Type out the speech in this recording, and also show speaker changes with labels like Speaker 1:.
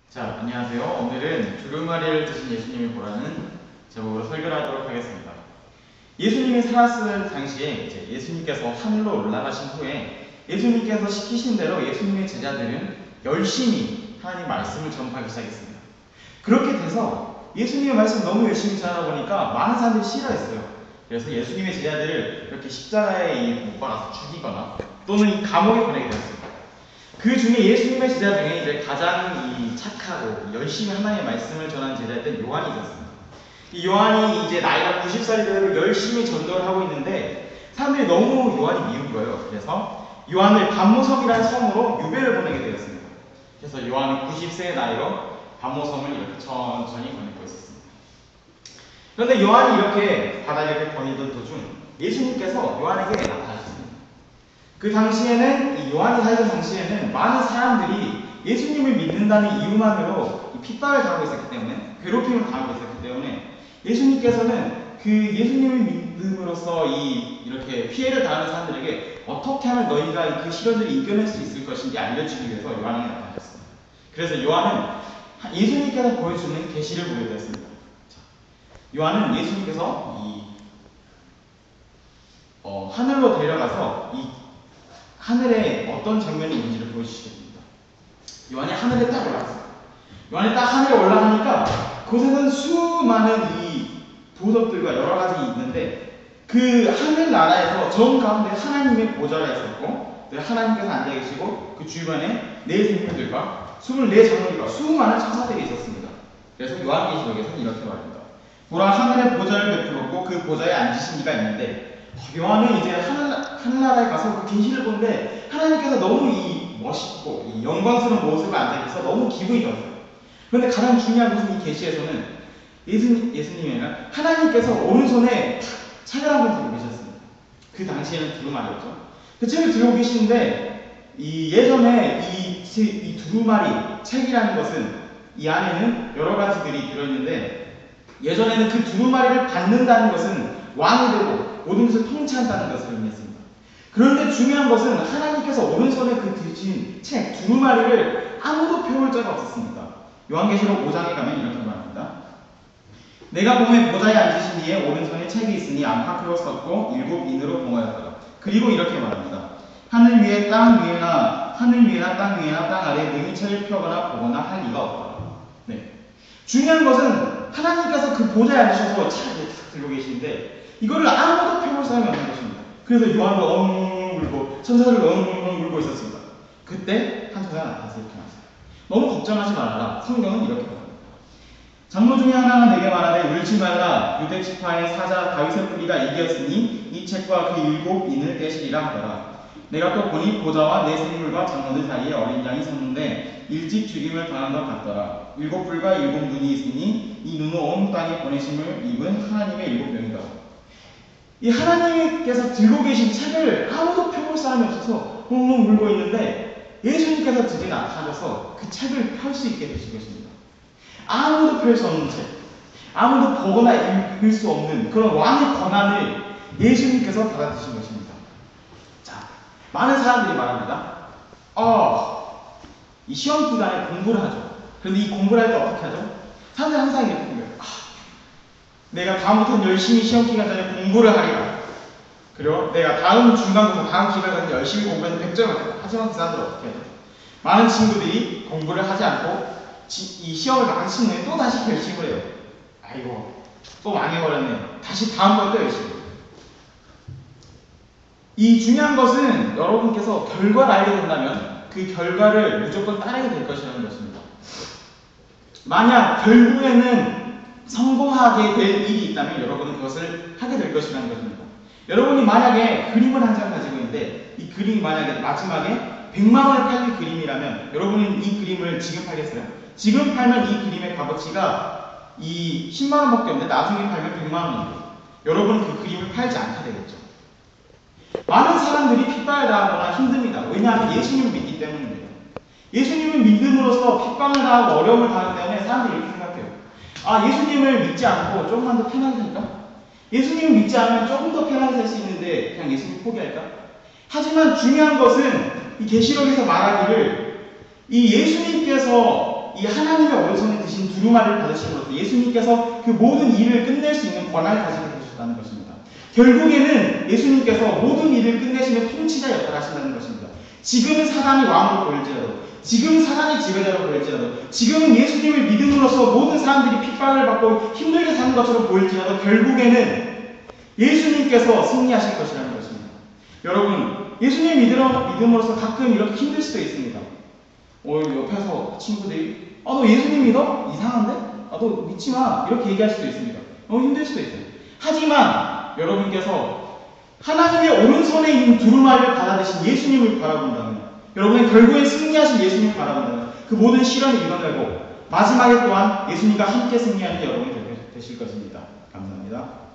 Speaker 1: 자, 안녕하세요. 오늘은 두루마리를 드신 예수님을 보라는 제목으로 설교를 하도록 하겠습니다. 예수님이 살았을 당시에 이제 예수님께서 하늘로 올라가신 후에 예수님께서 시키신 대로 예수님의 제자들은 열심히 하나님 말씀을 전파하기 시작했습니다. 그렇게 돼서 예수님의 말씀 너무 열심히 전하다 보니까 많은 사람들이 싫어했어요. 그래서 예수님의 제자들을 이렇게 십자가에 못 박아서 죽이거나 또는 이 감옥에 보내게 되었습니다. 그 중에 예수님의 제자 중에 이제 가장 착하고 열심히 하나님의 말씀을 전하는 제자였던 요한이 있었습니다. 이 요한이 이제 나이가 90살이 되도록 열심히 전도를 하고 있는데 사람들이 너무 요한이 미운 거예요. 그래서 요한을 반모섬이라는 섬으로 유배를 보내게 되었습니다. 그래서 요한이 90세의 나이로 반모섬을 이렇게 천천히 거닐고 있었습니다. 그런데 요한이 이렇게 바다에 이렇게 거니던 도중 예수님께서 요한에게 나타나셨습니다. 그 당시에는 이 요한이 살던 당시에는 많은 사람들이 예수님을 믿는다는 이유만으로 핍박을 당하고 있었기 때문에 괴롭힘을 당하고 있었기 때문에 예수님께서는 그 예수님을 믿음으로써 이렇게 피해를 당하는 사람들에게 어떻게 하면 너희가 그 시련들을 이겨낼 수 있을 것인지 알려주기 위해서 요한에게 나타나셨습니다. 그래서 요한은 예수님께서 보여주는 계시를 보게 되었습니다. 요한은 예수님께서 하늘로 데려가서 하늘에 어떤 장면이 있는지를 보여주시게 됩니다. 요한이 하늘에 딱 올라갔어요. 요한이 딱 하늘에 올라가니까 그곳에는 수많은 이 보석들과 여러 가지 있는데 그 하늘나라에서 정 가운데 하나님의 보좌가 있었고 하나님께서 앉아 계시고 그 주변에 네 생물들과 24장로들과 수많은 천사들이 있었습니다. 그래서 요한계시록에서는 이렇게 말합니다. 보라 하늘의 보좌를 베풀었고 그 보좌에 앉으신 이가 있는데 요한은 이제 하늘나라에 가서 그 계시를 보는데 하나님께서 너무 멋있고 영광스러운 모습을 앉아계셔서 너무 기분이 좋았어요. 그런데 가장 중요한 것은 이 계시에서는 예수님이 아니라 하나님께서 오른손에 책을 한 권 들고 계셨습니다. 그 당시에는 두루마리였죠. 그 책을 들고 계시는데 예전에 이 두루마리 책이라는 것은 이 안에는 여러 가지들이 들어있는데 예전에는 그 두루마리를 받는다는 것은 왕이 되고 모든 것을 통치한다는 것을 의미했습니다. 그런데 중요한 것은 하나님께서 오른손에 그 드신 책 두루마리를 아무도 펴올 자가 없었습니다. 요한계시록 5장에 가면 이렇게 말합니다. 내가 보면 보좌에 앉으신 이의 오른손에 책이 있으니 안팎으로 썼고 7인으로 봉하였더라. 그리고 이렇게 말합니다. 하늘 위에 땅 위에나 땅 위에나 땅 아래에 능히 책을 펴거나 보거나 할 리가 없더라. 네. 중요한 것은 하나님께서 그 보좌에 앉으셔서 책을 탁 들고 계시는데 이거를 아무도 펴볼 사람이 없는 것입니다. 그래서 요한도 엉엉 울고 천사들도 엉엉 울고 있었습니다. 그때 한 천사가 나타나서 이렇게 말했어요. 너무 걱정하지 말아라. 성경은 이렇게 말합니다. 장로 중에 하나가 내게 말하되 울지 말라. 유대 지파의 사자 다윗의 뿌리가 이겼으니 이 책과 그 7인을 떼시리라 하더라. 내가 또 보니 보좌와 네 생물과 장로들 사이에 어린 양이 섰는데 일찍 죽임을 당한 것 같더라. 7뿔과 7눈이 있으니 이 눈은 온 땅에 보내심을 입은 하나님의 7명이다. 이 하나님께서 들고 계신 책을 아무도 펴볼 사람이 없어서 엉엉 울고 있는데 예수님께서 드디어 나타나셔서 그 책을 펼 수 있게 되신 것입니다. 아무도 펼 수 없는 책, 아무도 보거나 읽을 수 없는 그런 왕의 권한을 예수님께서 받아드신 것입니다. 자, 많은 사람들이 말합니다. 이 시험 기간에 공부를 하죠. 그런데 이 공부를 할 때 어떻게 하죠? 사람들이 항상 이렇게 생각해요. 내가 다음부터는 열심히 시험 기간 전에 공부를 하리라. 그리고 내가 다음 중간고사, 다음 기간 전에 열심히 공부해서 100점을 받겠다. 하지만 그 사람들은 어떻게 해야 돼? 많은 친구들이 공부를 하지 않고 이 시험을 마친 후에 또 다시 결심을 해요. 아이고, 또 망해버렸네. 다시 다음번에 또 열심히 해요. 이 중요한 것은 여러분께서 결과를 알게 된다면 그 결과를 무조건 따르게 될 것이라는 것입니다. 만약 결국에는 성공하게 될 일이 있다면 여러분은 그것을 하게 될 것이라는 것입니다. 여러분이 만약에 그림을 한 장 가지고 있는데 이 그림이 만약에 마지막에 100만 원을 팔릴 그림이라면 여러분은 이 그림을 지금 팔겠어요? 지금 팔면 이 그림의 값어치가 이 10만 원밖에 없는데 나중에 팔면 100만 원이에요. 여러분은 그 그림을 팔지 않게 되겠죠. 많은 사람들이 핍박을 당하거나 힘듭니다. 왜냐하면 예수님을 믿기 때문입니다. 예수님을 믿음으로써 핍박을 당하고 어려움을 당하기 때문에 사람들이 이렇게 생각해요. 예수님을 믿지 않고 조금만 더 편하게 살까? 예수님을 믿지 않으면 조금 더 편하게 살 수 있는데 그냥 예수님 포기할까? 하지만 중요한 것은 이 계시록에서 말하기를 이 예수님께서 이 하나님의 오른손에 드신 두루마리를 받으심으로써 예수님께서 그 모든 일을 끝낼 수 있는 권한을 가지게 되셨다는 것입니다. 결국에는 예수님께서 모든 일을 끝내시는 통치자 역할을 하신다는 것입니다. 지금은 사단이 왕으로 보일지라도, 지금은 사단이 지배자로 보일지라도, 지금은 예수님을 믿음으로써 모든 사람들이 핍박을 받고 힘들게 사는 것처럼 보일지라도 결국에는 예수님께서 승리하실 것이라는 것입니다. 여러분, 예수님 믿음으로써 가끔 이렇게 힘들 수도 있습니다. 옆에서 친구들이 너 예수님 믿어? 이상한데? 너 믿지 마. 이렇게 얘기할 수도 있습니다. 너무 힘들 수도 있어요. 하지만 여러분께서 하나님의 오른손에 있는 두루마리를 받아드신 예수님을 바라본다면, 여러분은 결국에 승리하신 예수님을 바라본다면 그 모든 시련을 이겨내고 마지막에 또한 예수님과 함께 승리하는 여러분이 되실 것입니다. 감사합니다.